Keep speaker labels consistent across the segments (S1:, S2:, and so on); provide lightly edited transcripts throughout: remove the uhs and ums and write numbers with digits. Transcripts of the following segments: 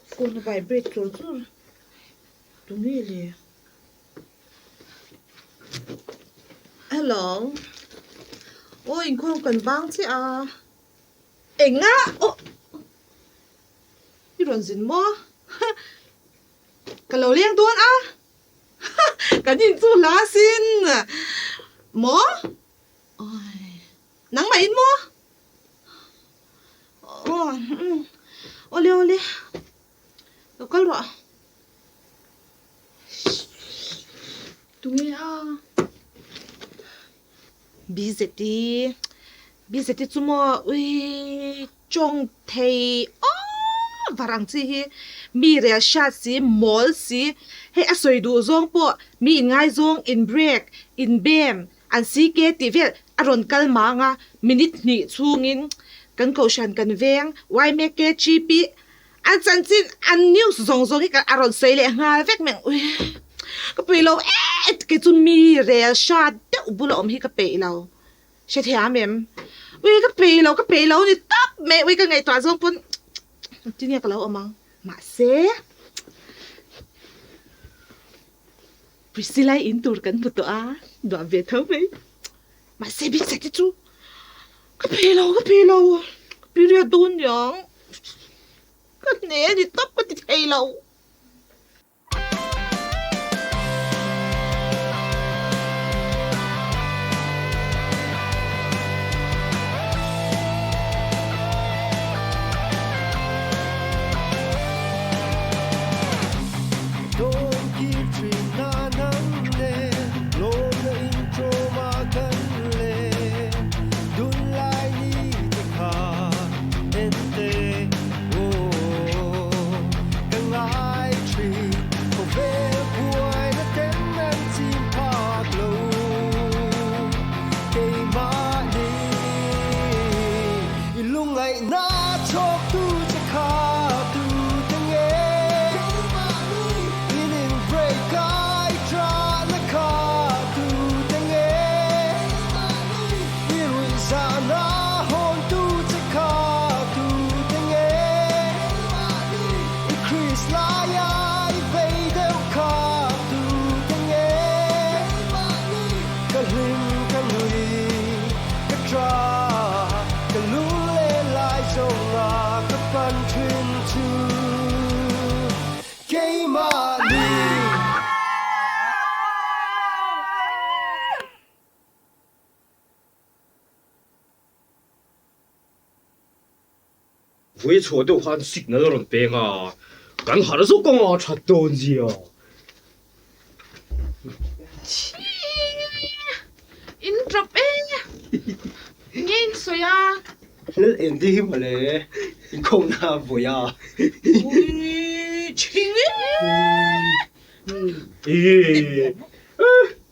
S1: phone vibrate rồi chứ đúng rồi. Hello. Ôi, anh không cần vang chứ à? Anh á? Ô, cái gì mà? Cái lẩu liang tuôn á? Cái nhìn chú lá xin. Mỏ? Ôi, nắng mày mỏ? Ôi, ô li. Đâu có rồi. Tụi à. BZT chú mò ui trông thầy varang chi hi mi re sha si mol si he asoi du zong po mi ngai zong in break in bem an si ke ti vel aron kal ma nga minute ni chungin kan ko shan kan veng wai me ke chi pi an chan chin an news zong zong hi ka aron sei le nga vek meng ui ka pe lo ke chu mi re sha de ubulo om hi ka pe lo she thia mem ui ka pe lo ni tap me ui ka ngai twa zong punที่นี่ก็แล้วมั้งมาเซ่พริสซิล่าอินตูร์กันบุตรดวงเวทเท่าไหร่มาเซ่บิดเสร็จจู่ก็เพลาเรียดูนยังก็เนี่ยดิต๊อบก็ติดเพลา
S2: 왜 저도 한 시그널은 뺑아 난 하루서 꽁아 찾던지야
S1: 인트로 잉인 소야
S2: 늘 엔디 말래 이콩나 뭐야
S1: 우이 칭이
S2: 예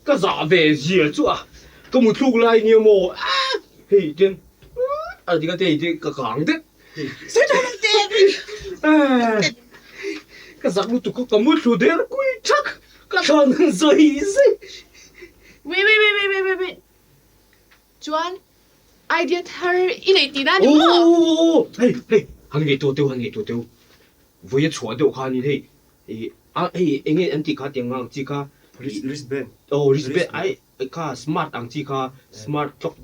S2: cái giả về gì à chú à có một lúc lại nhiều mồ thì trên đi cái gì thì cái cẳng đấy
S1: sao cho mình tiền
S2: cái giả lúc tụi có một số đấy quý chắc cái thằng gì
S1: wait Juan idea her in a tina đi mà
S2: hey hàng ngày tôi với chỗ tôi khai như thế anh em chỉ khai tiếng ngang chỉ khai
S3: wristband.
S2: wristband ai ka smart ang chi ka smart clock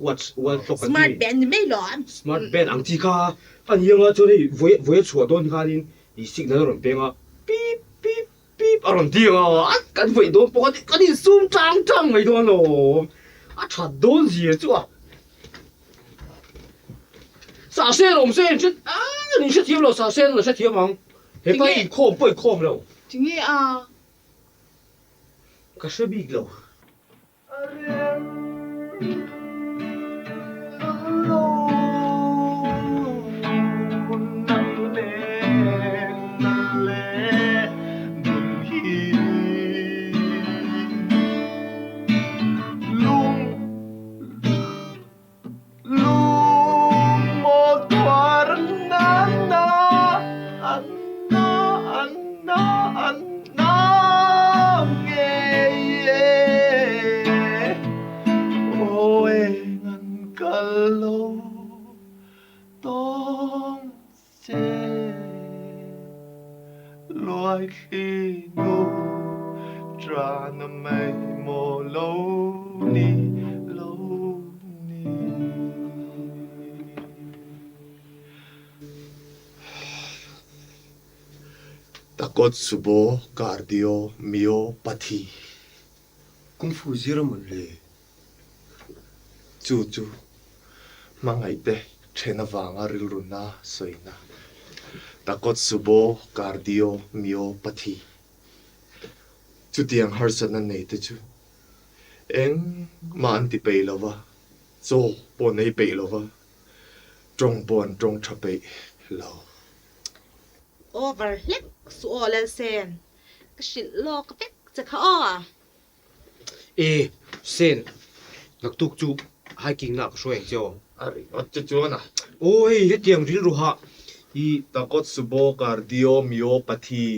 S2: clock
S1: smart band mấy lon
S2: smart band ang chi ka anh yang cho này với chỗ don ka din i signal ron pe nga pip pip pip aron ti nga kan với don po ka din sum chang mai don lo chat don gì chứ à sa sen om sen chứ你是贴了sa sen了是贴吗he pa i khom lo
S1: chính nghe à
S2: ka se big lo
S3: ai khi ngô tra năm mây mồ lâu ni lâu ni takot subo cardio myopathy
S2: Kung fu zero một lệ.
S3: chu chu mangai te thena wanga ril runa soina takot subo cardio myopathy chu tiang harsan na nei te chu eng man ti pe lova so po nei pe lova trong bon trong thape lo
S1: overlap su ole sen ka shil lo ka pek cha kha a
S2: Ê, sen. Ngak tuk chu hiking na ka shoeng cho.
S3: ari at chu na
S2: Ôi, hết tiang ril ru ha.
S3: i takot subo cardio myopathy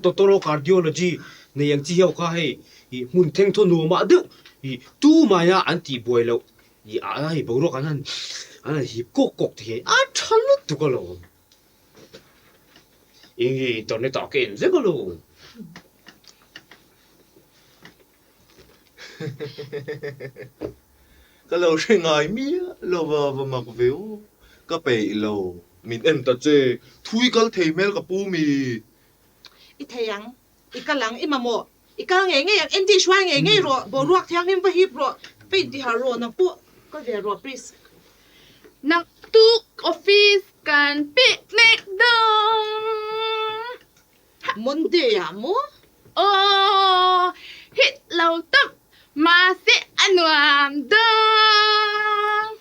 S2: Totoro cardiology. Này yang chi hiao ka hay. I mun theng thon nu ma du. I tu ma ya anti boy lo. I a hi bo ro kanan. Ana hi kok kok the. A chan lu tu ka lo. I internet ta ken ze ka lo.
S3: ka lo hre ngai mi lo wa mak veu ka pe lo min em ta che thui kal thei mel ka pu mi
S1: i thayang i kalang i mamo i kal nge nge yang endi shwa nge nge ro bo ruak thang nim va hip ro pe di ha ro na pu ka ve ro please
S4: Nak tuk office kan picnic dong.
S1: monde ya mo
S4: Oh, hit lau tam masih anuam dong.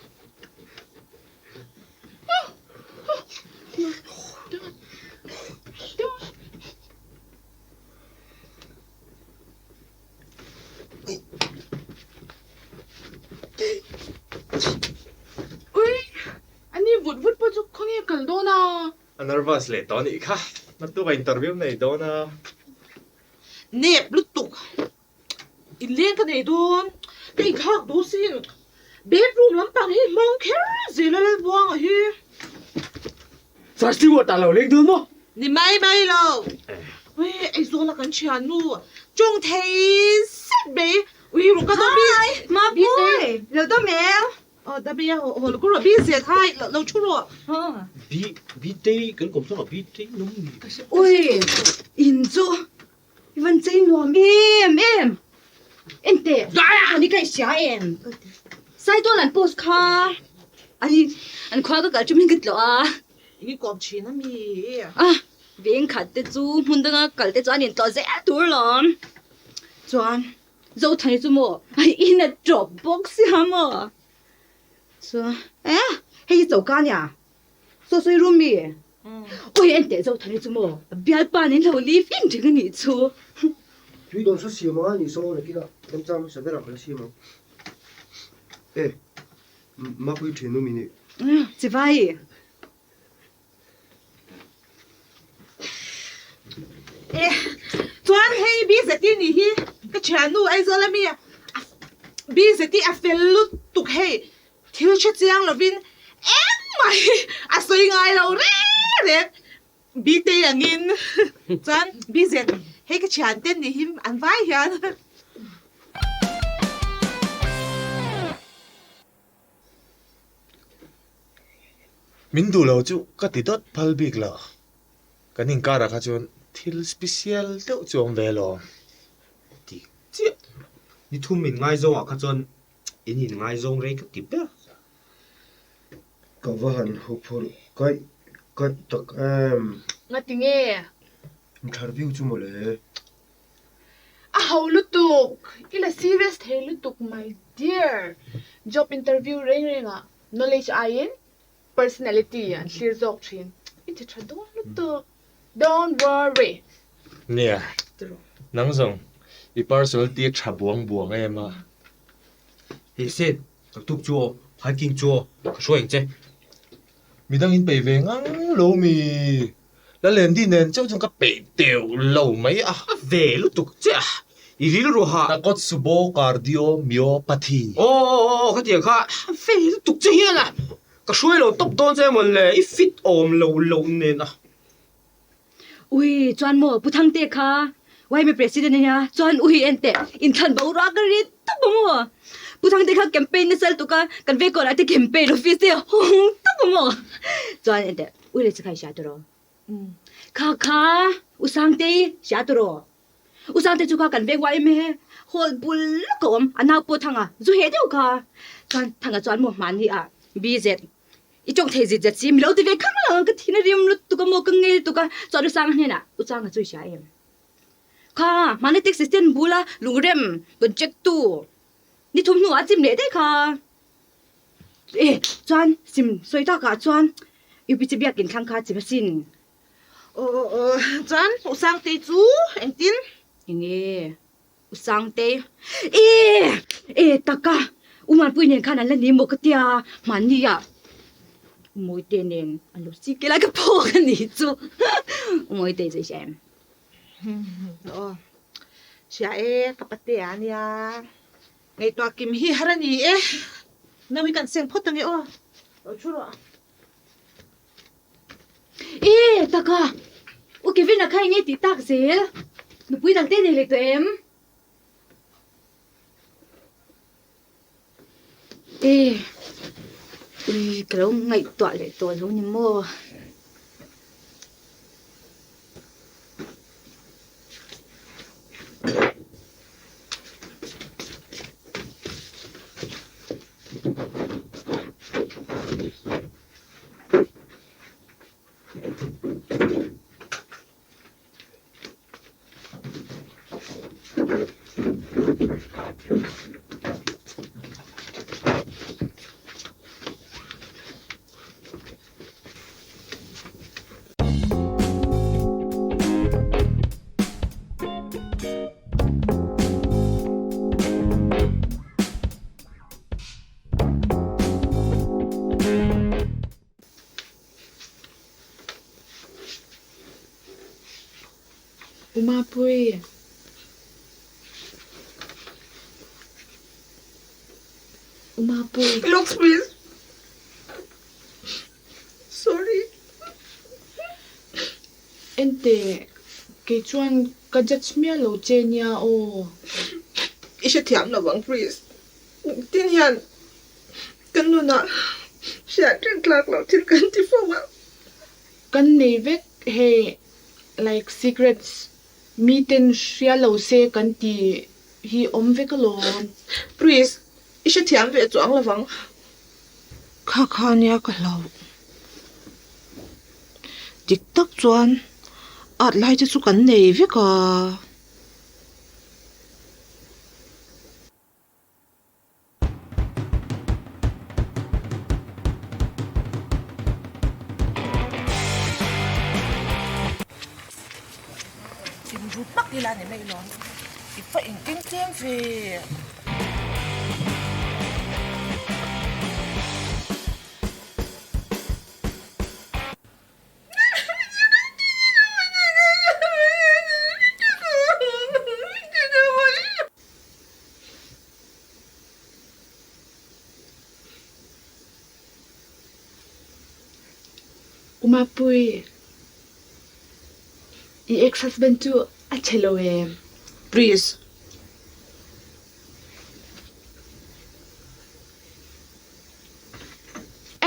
S4: Ui, ani vut pa juk khongi kal do na.
S3: nervous le to ni kha na tu ka interview nei do na
S1: nep lu tuk i len ka nei don ka i khak do sin bedroom lam pang hi mong kher zela le buang hi
S2: Sa si wa ta lo lek du mo.
S1: ni mai mai lo ui ai zo la kan chia nu jong thei set be ui ru ka do bi
S5: Ma boy, lo to mèo.
S1: da bi ho ho lu ko ro bi se thai lo chu ro
S2: Bi te kan kom so bi te nung ni.
S5: Ôi, in zo. Ivan chơi lo em. Em te. Anh đi cái xia em. Sai to lần post car. Anh khoa cái chụp hình cái lo à.
S1: i kom chi na mi
S5: À, viên khát te chu, muốn đăng cái te chu anh to dễ tuổi lắm. Chuan, dâu thấy chu mo. In a Dropbox hả mo. Chuan, hay dâu cá nhỉ? Số số room mi. Ôi anh để dâu thấy chu mo. Biar ba nên lâu li phim chứ cái gì chu.
S6: Tuy don số xìa mà你说的给他，咱咱随便拿回来xìa嘛。哎，马贵钱都没呢。
S5: Chị vai.
S1: chuan hei bi se ti ni hi ka chia nu ai zo la mi bi se ti a fel lu tuk hei thil che chiang lo vin em mai a soi ngai lo re bi te angin chuan bi se hei ka chia ten ni him an vai hian
S3: min du lo chu ka ti dot phal bik lo kanin ka ra kha chon thil special te chom ve lo
S2: Ni thu min ngai zo a ka chon in ngai zo rei ka ti pe.
S6: Cậu vợ hẳn hụt phụt cái tắc
S4: Ngatinge.
S6: interview chú một lệ.
S4: Ah, how lutuk. Ila serious hey lutuk, my dear. Job interview ring ah. Knowledge ayin, personality yan, clear zok chin. Iti tra don't lutuk. Don't worry.
S3: nia nang zong i parcel ti tha buang buang em a
S2: Hey sen, ngak tuk chu hiking chu ka shoeng che.
S3: midang in pe ve ngang lo mi la len di nen chau chung ka pe teu lo mai a
S2: Ve lu tuk che. I ril ru ha.
S3: takot subo cardio myopathy
S2: Ka tiang kha ve lu tuk che hian à. Ka shoi lo top don che mon le I fit om lo ne na.
S5: อุ้ยจวนหมอผู้ทั้งเตะค่ะไว้ไม่ประธานเนี่ยจวนอุ้ยเอ็นเตะอินทันบ่รักกันริตุ๊บหมอผู้ทั้งเตะค่ะแคมเปญนี่เซลตุกะกันเวก่อนไอ้เตะแคมเปญออฟฟิศเตะฮงตุ๊บหมอจวนเอ็นเตะอุ้ยเลยจะใครชาตัวรอค่ะอุสังเตะชาตัวรออุสังเตะจุกะกันเวไว้ไม่ฮอลบุลกอมอันน่าปวดทั้งอ่ะจู่เฮ็ดเดียวค่ะจวนทั้งอ่ะจวนหมอมันนี่อ่ะบีเซอีจงเทจิจัดซิมีเราที่เวข้างหลังก็ที่นั่นเรียมลุตุกโมกังเงตุกจอดสังเนี่ยนะอุจางก็ช่วยใช้ค่ะมันนี่ติกสิสเตนบูลาลุงเรมก็เจ็กตูนี่ทุ่มหนูอาจิมเลยได้ค่ะเอ๊ะจวนซิมสวยตากาจวนอยู่พิจิตรกินข้างคาจิบสิน
S1: จวนอุสังเตจูเอ็งติน
S5: ยังไงอุสังเตเอ๊ะตากาอุมันปุยเนี่ยขนาดนั้นนี่โมกเตียมันนี่อ่ะมวยเตนเองอันลูกสิเกล้าก็พอกันนี่จูมวยเตจะใช่
S1: โอ้เสียกับปะเตียเนี่ยไงตัวกิมฮีฮารันีนาวิกันเสียงพดตังโอ้ชัวร์
S5: ตากาโอเควินอะใครเนี่ยติดตักเสียหนูปุ้ยตั้งเต้นเลยตัวกระไงตัวเลยตัวรู้นี่มั่ว
S4: อุมาปุย
S1: looks please sorry
S4: เอ็นเตเกจวนกระจัดเมียโลเจเนียโอ
S1: อีฉันถามระวัง please ที่นี่กันนู่นน่ะเสียจริงกลากเราที่กันที่ฟังว่า
S4: กันเนเวกเฮ like secrets มีเต็นเชียโลเซกันตีฮีอมเวกโล
S1: please อีฉันถามเวจวงระวังข้าเนี่ยก็เราจิกตักจวนอาจไล่จะสุกันเนวิกาจิมรูปักอีลาเนี่ยไม่ร้อนอีฟ้าอิงเก่งเก่งเฟ
S4: อุมาปุยอีเอ็กซ์ฮัสเบนจูอัจเชโลเอม
S1: please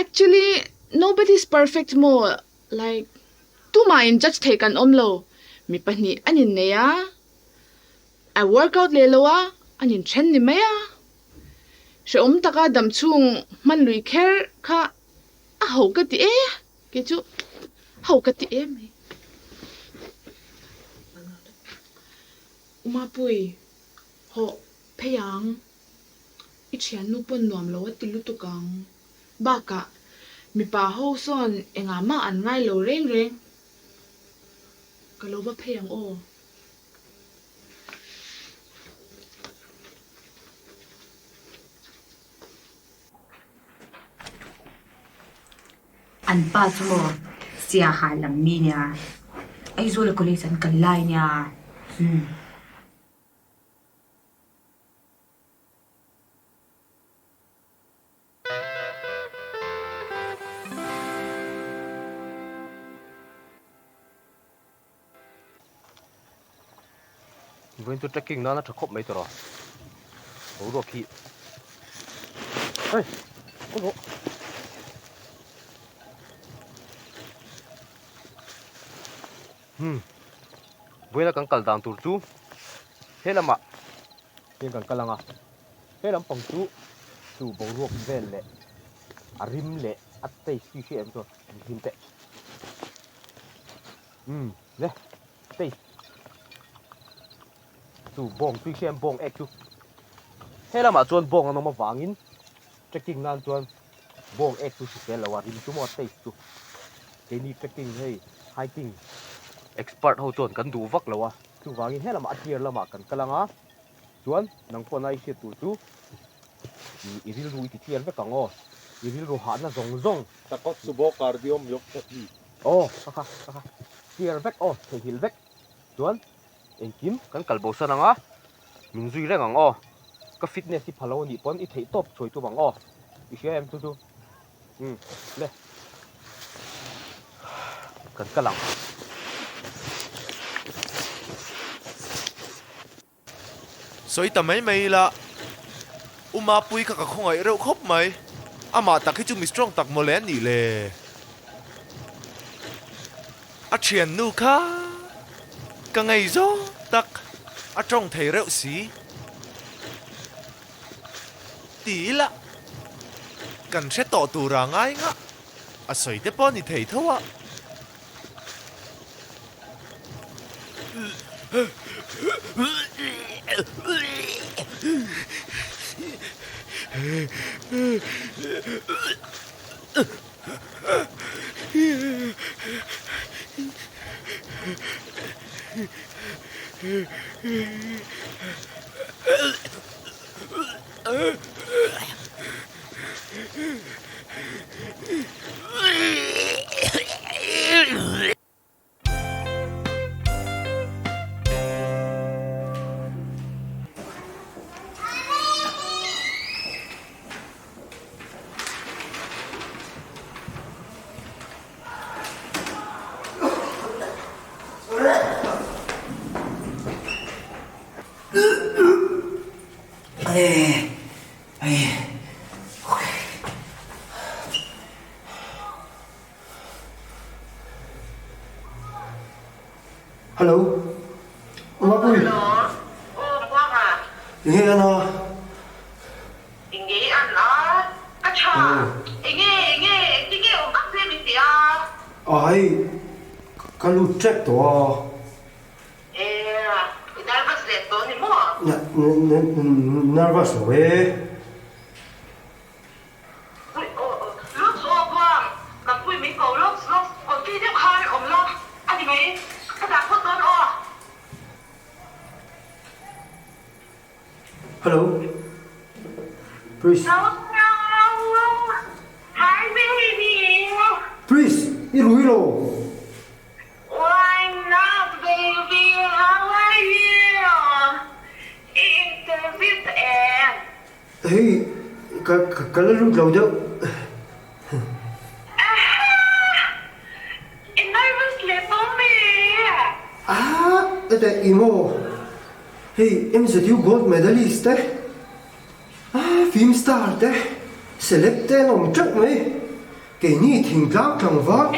S4: actually nobody's perfect mo like tu mind just take an omlo mi pani anin ne ya I work out le lo wa anin chen ni me ya she taka dam chung man lui kher kha a ho ka ti ke chu ho ka ti me uma pui ho pheyang i chian nu pon nuam lo ti lu tu kang ba ka mi pa ho son enga ma an ngai lo reng reng ka lo ba pheyang o
S5: อันป้าสมอเสียหายหลังมีเนี่ยไอ้โซลก็เลยสันกันไล่เนี่ย
S2: Với tôi trekking nó thật khóc mấy tờ rồi. Ủa rồi khi. Ê, con bộ. Với là càng cẩn thận tụt chú. Thế là mà. Nhưng càng cẩn thận à. Thế là bằng chú. Chú bầu ruột về lệ. À rim lệ. À tay suy khi em rồi. Rim tệ. Nè. Tay. Chú bông suy khi em bông ếch chú. Thế là mà chuan bông nó mà vangin. Trekking nan chuan. Bông ếch chú sẽ là hòa rim chú mà tay chú. Cái này trekking hay hiking. Expert ho chuan kan du vak lawa chu wangin hela ma tier lama kan kalanga chuan nang pon ai se tu chu iril ru ti tier ve kango iril ru ha na zong zong
S3: Takot subo cardio myok pati.
S2: kaka tier vek the hil vek chuan engkim kan kalbo sananga min zui reng ang ka fitness ti phalo ni pon I thei top choi tu bang I she em tu le kan kalang
S3: Soi ta mấy là uma pui ka không ai reu khop mai ama tak hi chu mi strong tak mo le ni le a thian nu kha ka ngai zo tak a trong thei reu si tí la kan se to tu ra ngai nga a soi te pon ni thei thawa
S6: Hello. Uma Pui.
S7: Hello. Quang à.
S6: Nghe nó.
S7: Nghe anh đó. À cha. Nghe ông cắt thêm mình à.
S6: Ai. Cái lũ check đó.
S7: Nervous lệ đó thì mua.
S6: Nervous rồi.
S7: Lúc số quang. Cầm quỳ mấy cầu lúc. Còn khi tiếp khai ổng lúc. Anh thì mấy. Cái đạp phút tốt ọ.
S6: Hello. Please.
S7: Hi baby.
S6: Please. Đi rủi rồi.
S7: Why not, baby? How are you? Interview em.
S6: Hey. Cái lũ lâu đâu.
S7: Em nervous lệ bố mẹ.
S6: Đây imo. Hey, em sẽ thiếu gold medalist đấy. Film star đấy. Selected ông chắc mấy. Cái này thỉnh giáo thằng vợ.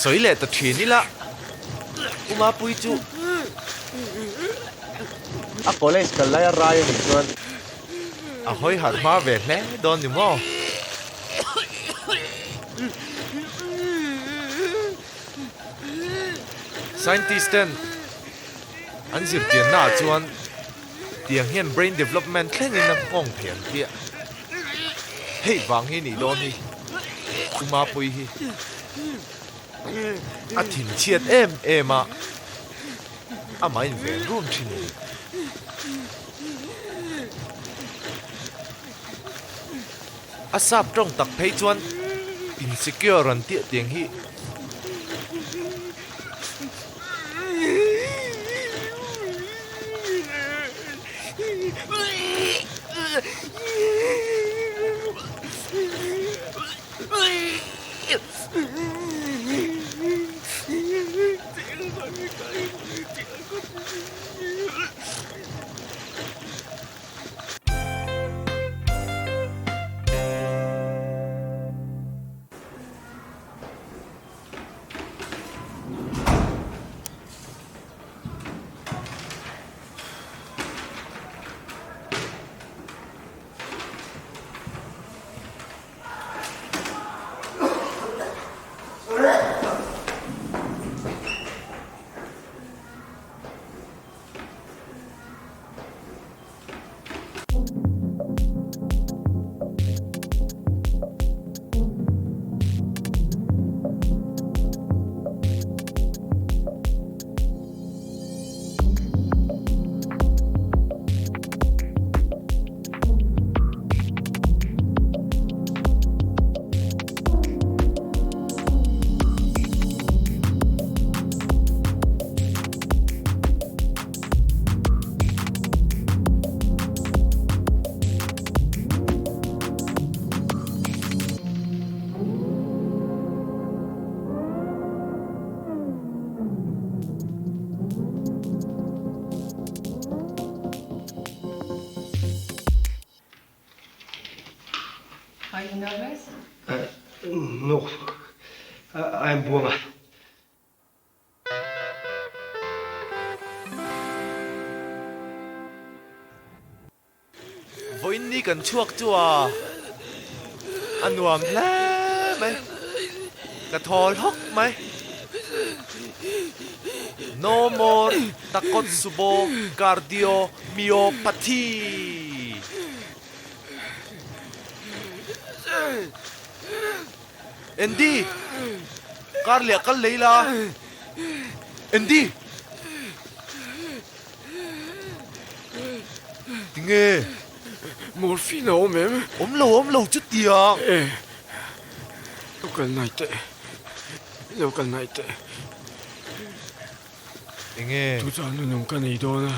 S3: soi le ta thien ni la uma pui chu
S8: a college kal lai rai ni chuan
S3: a hoi hat ma ve hle don ni mo scientisten an zir tian na chuan tiang hian brain development thleng in a ngong thian pia hei wang hi ni don hi uma pui hi a thin chiat em em a ama in ve rum thin a sap trong tak phei chuan insecure ran tia tiang hi
S9: Are you nervous?
S6: No. I'm buông.
S3: với ni cần chuộc chua ăn nuam lẽ mày cả thò hốc mày no more takotsubo cardio myopathy Andy Carlia kal Leila Andy nghe
S10: Morphine ôm em.
S3: ôm lâu chút tiệt.
S10: Ê, đâu cần này tệ. Đâu cần này tệ.
S3: nghe.
S10: Tôi chọn nó nông cái này đó nè.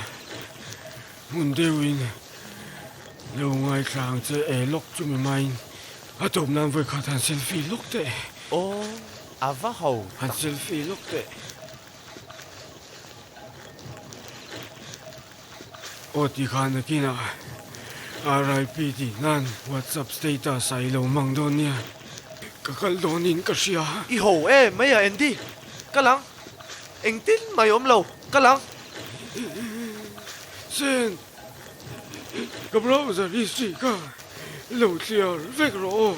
S10: Muốn đeo in. Lâu ngày sáng sẽ ế lốc cho mình mai. À tôm nam với khả thành selfie lúc tệ.
S3: Ô, à vá hầu.
S10: Hành selfie lúc tệ. Ô thì khán kia nào. RIP di nan WhatsApp status ay lo mang doon niya. Kakaldonin ka siya.
S3: Iho mấy à Andy. Ka lang. Anh tin mày lâu. Ka lang.
S10: Sen. Kabraw sa risi ka. Lo siya vekro.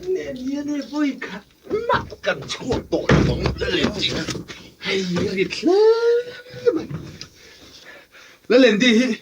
S2: Nên nhiên vui cả mắt cần chua tội bóng lên gì hay liệt lên đi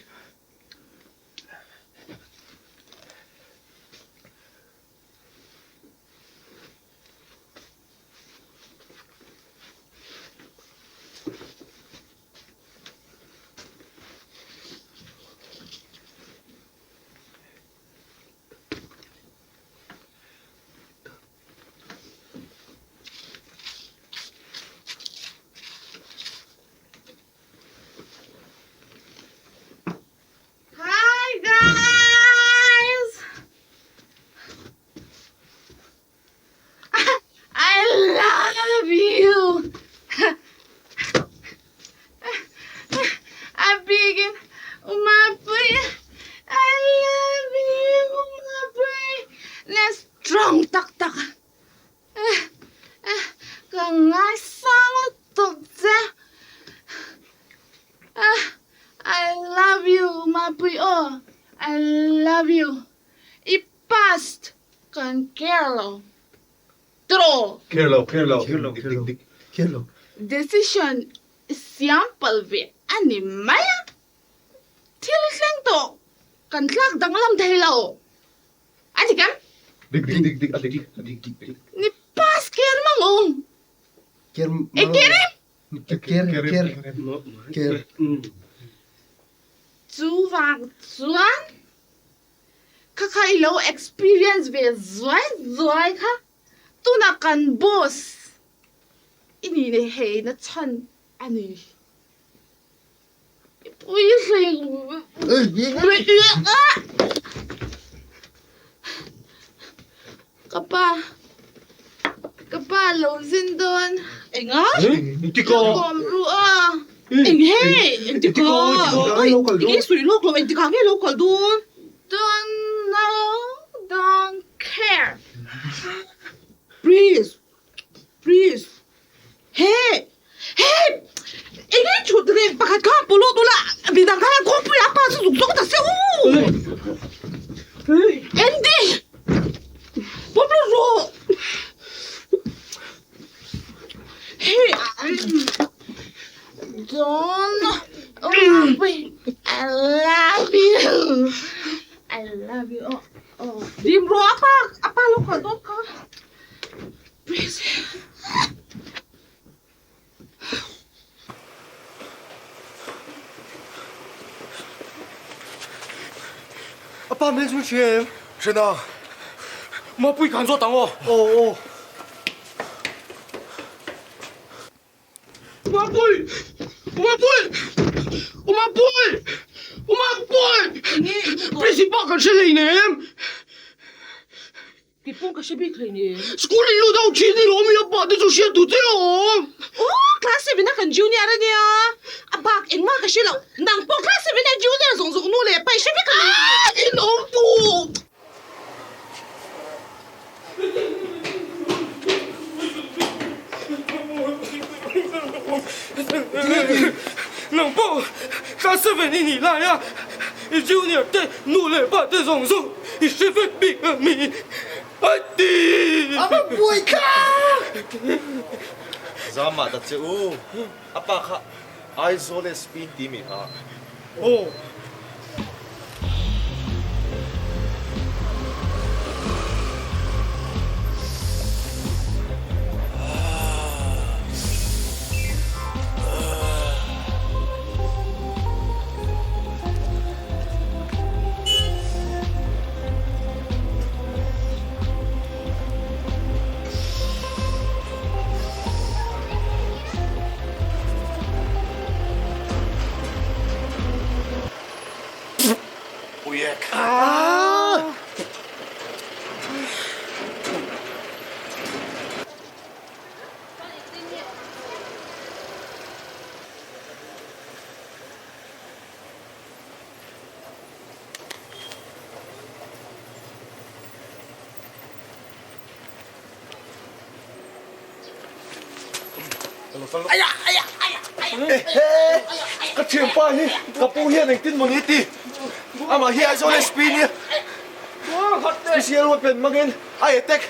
S4: tro
S2: Hello.
S4: decision sample ve ani maya thil hleng to kan tlak danglam thailo ani kam
S2: Dik.
S4: ni pas ker mangong
S6: Ker Ker
S4: chu wang chuan kha khai lo experience ve zoi kha tuna kan boss ini ne he na chan ani pui hleng kapa lo zin don
S1: Enga?
S2: Tiko.
S4: kom ru a
S1: Eng he, eng tika. Ay, eng sui lok lo, eng tika nge local dun.
S4: don't know don't care
S1: Please. Hey. Eng ay chudre, bakat ka pulo dula. Bidang ka ko pu apa su zuk ta se u. Endi. Pablo ro. Hey,
S4: don't wait I love you oh
S1: dim ro apa local dun ka. Please.
S6: 아빠 맨손 취해.
S10: 是的，我不敢做等我。
S6: 哦。
S2: Principal kan sila inem.
S1: Kipong ka siya bigay niya.
S2: School ilo daw chini lo mi apa de so siya tu teo.
S1: Oh, klase bina kan junior niya. Abak, eng ma ka siya lang. Nang po klase bina junior zong nule. Pa siya bigay.
S2: Inom po.
S10: 能不，他是为你来呀？Junior 的努力把这种数，你是非比个米，弟。
S6: 아빠 뭐이카?
S8: Zama ta che u. Apa kha isole spin timi ha.
S10: 哦。
S3: Cái chuyện pa hi, cái pu hiền anh tin một ít đi. Mà hi isole spin hi. Cái xe luôn bên mang in, ai attack.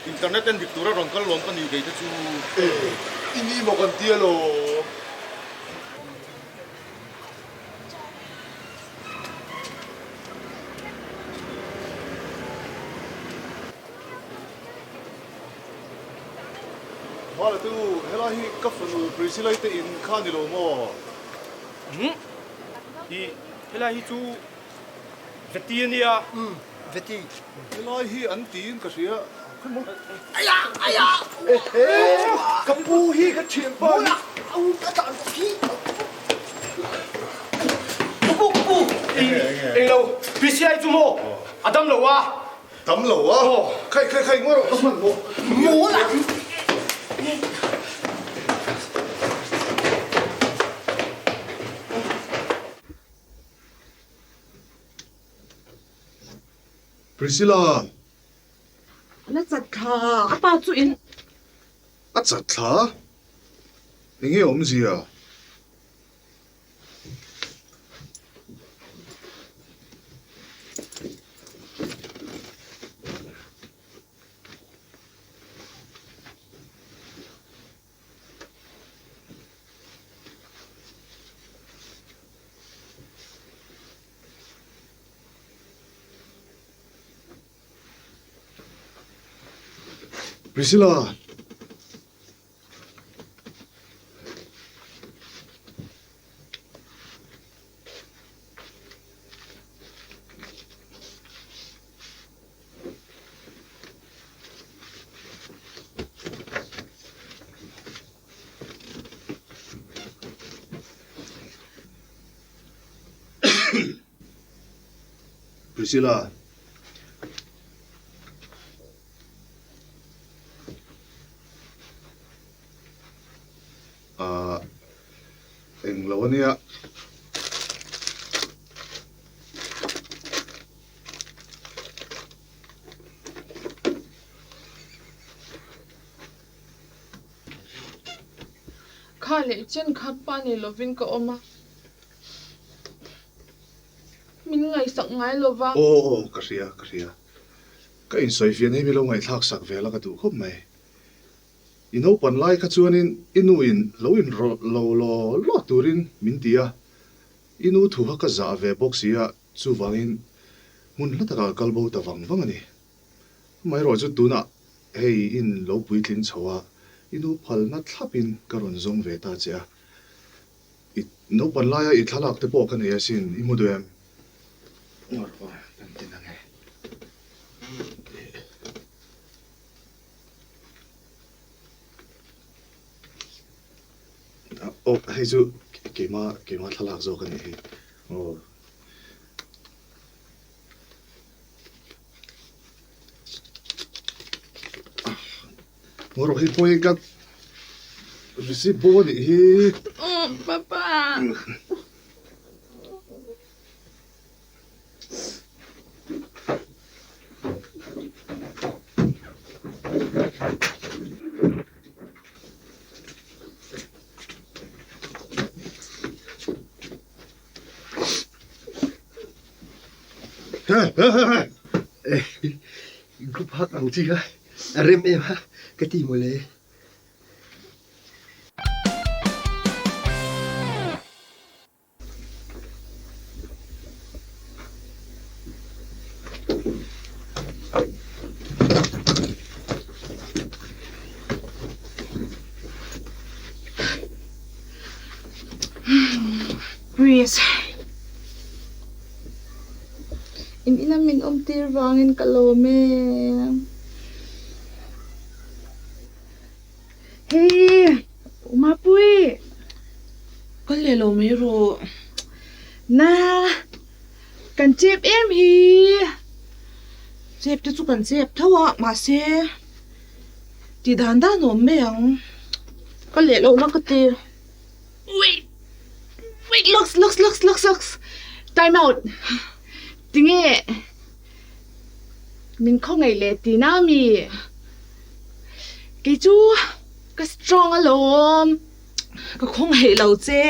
S8: Internet and Victoria ron kal lom pan UK chu.
S3: Ini mo kan tia lo. Hala tu, hela hi ka funu Priscilla ite in khani lo mo.
S10: Hi, hela hi chu veti nia.
S6: Veti.
S3: Hela hi an tin ka sia. Aya. Ka pu hi ka chim pa.
S10: Anh lâu, vì xe chu mô, à đâm lâu à.
S3: Tấm lẩu á. Khai ngồi rồi, không mo.
S6: Mo là.
S3: Priscilla,
S1: Ano sa ka? Apa tu in?
S3: at sa tha? Hingi om siya. Priscilla. Priscilla. Anh lâu nè.
S4: Khale chen khat pa ni lovin ka oma. Min ngai sak ngai lova.
S3: Kasia. Ka in soi fian hemi lo ngai thak sak vela ka tu khop mai. Ino pan lai ka chuanin inuin lo turin min tia. Inu thu ha ka za ve boxia chu wangin mun la taka kalbo ta wang ani. Mai ro chu tuna hei in lo puitlin chawa. Inu phal na thlapin karon zong ve ta cha. No pan lai I thalak te po kan he asin imuduem. Oh, hei chu kema thalak zo kan he. Oh. Moro hi poi ka receive bo ni hi.
S4: Oh, papa.
S6: Group hak ang tiga. Arem ha. Kati mulai.
S4: Breeze. Hindi namin tir-wangin kalome. Hey, umapoy.
S1: Kalelo mero.
S4: Na, kan chip em hi.
S1: Chep te chu kan chep thawa ma se. Ti dan da no meang. Kalelo na ka te.
S4: Wait, looks. Time out. Tinge. Min không ngày lệ tí na mi. Cái chú, cái strong alone.
S1: Ka khong hei lo che.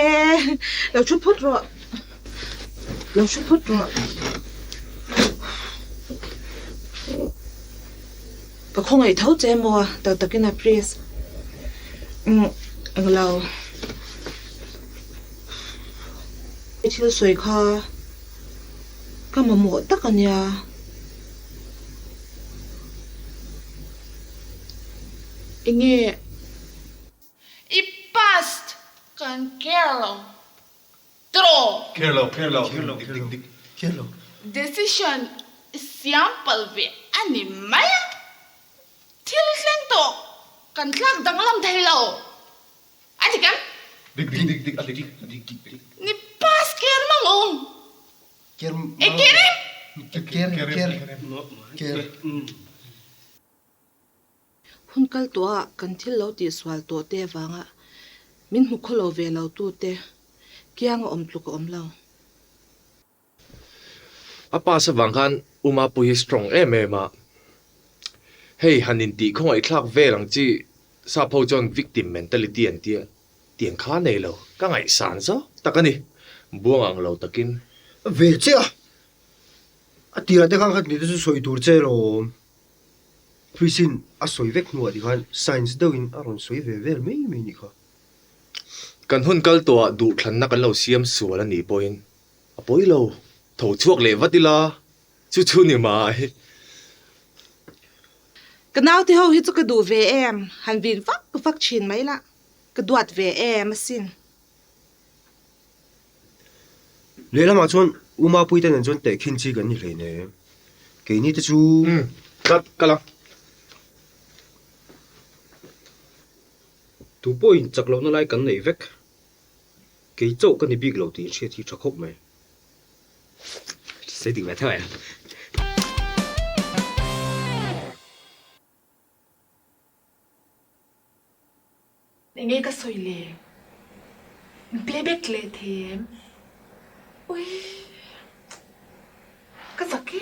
S1: Lo chu phut ro. Ka khong hei thau che mo ta takina please. Ang lo. Thil soi kha. Ka ma mo ta kan ya.
S4: Inge. Ipast kan Carlo. Tro.
S6: Kelo.
S4: Decision simple ve animaya. Til leng to kan klak dang lam thai lo. Adi kan?
S3: Dik.
S4: Ni pas ker mangong.
S6: Ker.
S1: Hun kal to kan thil lo ti swal to te wanga. Min hu kholo ve lo tu te. Kiang om tlu ko om lo.
S3: Apa sa wangkan umapoy strong ma. Hey hanin ti khong ai thlak ve lang chi sa pho jon victim mentality an tia. Tiang kha nei lo ka ngai san zo takani. Buang ang lo takin.
S6: Về chứ à? Tira te kang ni tu soi tur che ro. Prisin a soi vek nu di kan science doin aron soi ve vel me ni kha.
S3: Kan hun kal to du thlan na kan lo siam sual ani poin. Apoi lo tho chuak le watila. Chu ni mai.
S1: cái nào thì hầu hết cho cái đồ về em hàn vin vắt chín mấy lạ cái đoạt về em mà xin
S6: lấy làm mà chọn uma bùi tên chọn để kinh chi gần như thế này cái này thì chú
S2: cái lắm tụ bôi chắc lâu nó lại cắn này vét cái chỗ cái này bị lâu thì sẽ thì chắc khóc mày sẽ tìm về thôi à
S4: nghe cái soi lệ playback lệ thêm ui cái gì